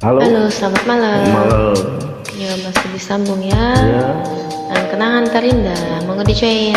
Halo. Halo, selamat malam. Malam. Ya, masih disambung ya. Ya. Dan kenangan terindah, mau dicobain.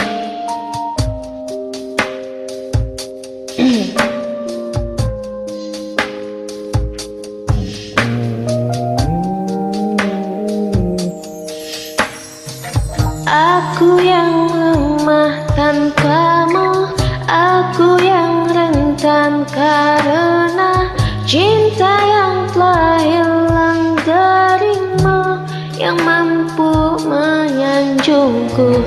Aku yang lemah tanpamu, aku yang rentan karena cinta yang telah hilang darimu, yang mampu menyanjungku.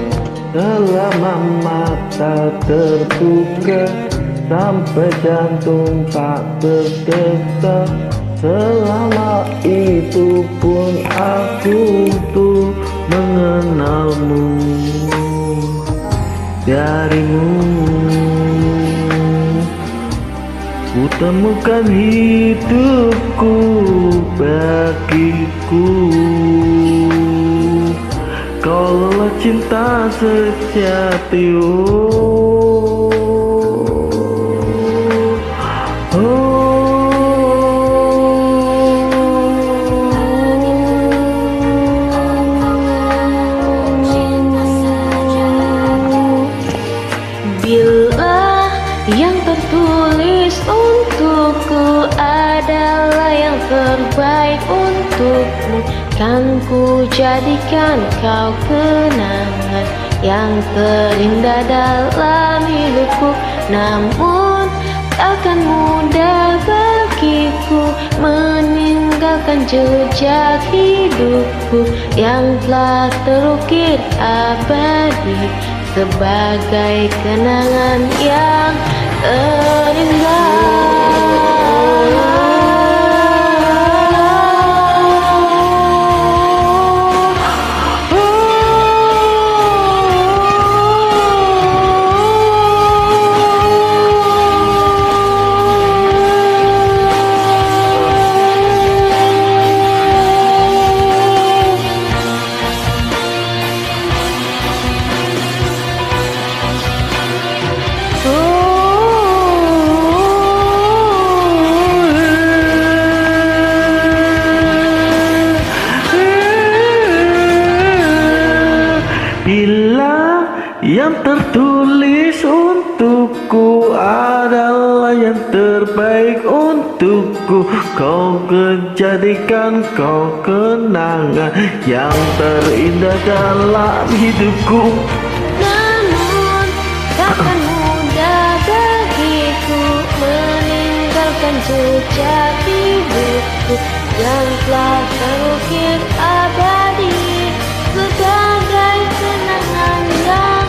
Selama mata terbuka sampai jantung tak berdetak, selama itu pun aku tuh mengenalmu. Darimu ku temukan hidupku bagiku. Kaulah cinta sejati. Bila yang tertulis untukku adalah yang terbaik untukmu, kan ku jadikan kau kenangan yang terindah dalam hidupku. Namun takkan mudah bagiku meninggalkan jejak hidupku yang telah terukir abadi sebagai kenangan yang terindah. Bila yang tertulis untukku adalah yang terbaik untukku, kau jadikan kau kenangan yang terindah dalam hidupku. Namun takkan mudah bagiku meninggalkan jejak hidupku yang telah terukir abadi sebagai kenangan yang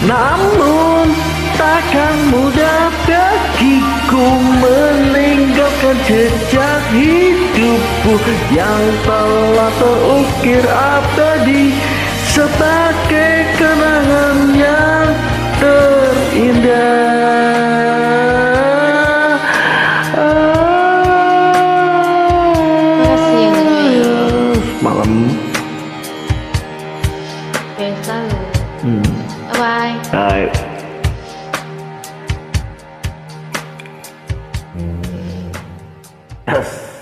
Namun takkan mudah bagiku meninggalkan jejak hidupku yang telah terukir abadi sebagai kenangan yang terindah. Makasih yang dengerin. Malam. Yang selalu. Bye. Hai. Yes.